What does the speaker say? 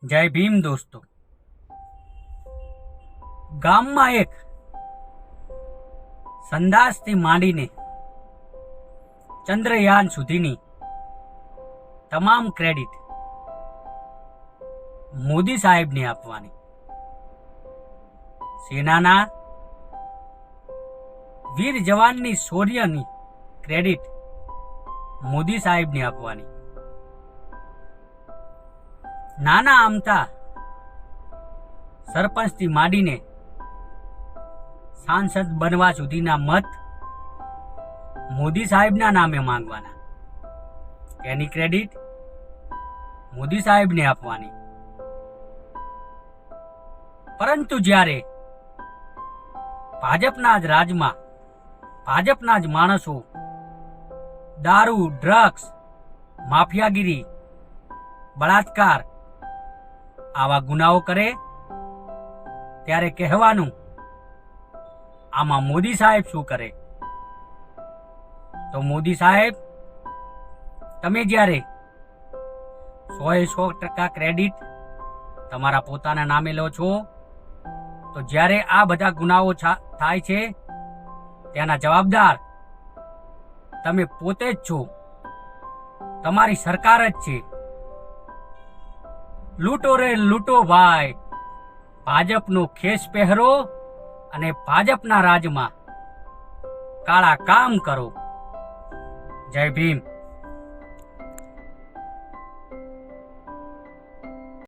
જય ભીમ દોસ્તો. ગામમાં એક સંદાસથી માંડીને ચંદ્રયાન સુધીની તમામ ક્રેડિટ મોદી સાહેબને આપવાની. સેનાના વીર જવાનની શૌર્યની ક્રેડિટ મોદી સાહેબને આપવાની. નાના અમથા સરપંચથી માંડીને સાંસદ બનવા સુધીના મત મોદી સાહેબના નામે માંગવાના. એની ક્રેડિટ મોદી સાહેબને આપવાની. પરંતુ જ્યારે ભાજપના જ રાજમાં ભાજપના જ માણસો દારૂ, ડ્રગ્સ, માફિયાગીરી, બળાત્કાર આવા ગુનાઓ કરે ત્યારે કહેવાનું આમાં મોદી સાહેબ શું કરે? તો મોદી સાહેબ, તમે જ્યારે 100% ક્રેડિટ તમારા પોતાના નામે લો છો, તો જ્યારે આ બધા ગુનાઓ થાય છે તેના જવાબદાર તમે પોતે જ છો. તમારી સરકાર જ છે. લૂંટો રે લૂંટો ભાઈ, ભાજપનો ખેસ પહેરો અને ભાજપના રાજમાં કાળા કામ કરો. જય ભીમ.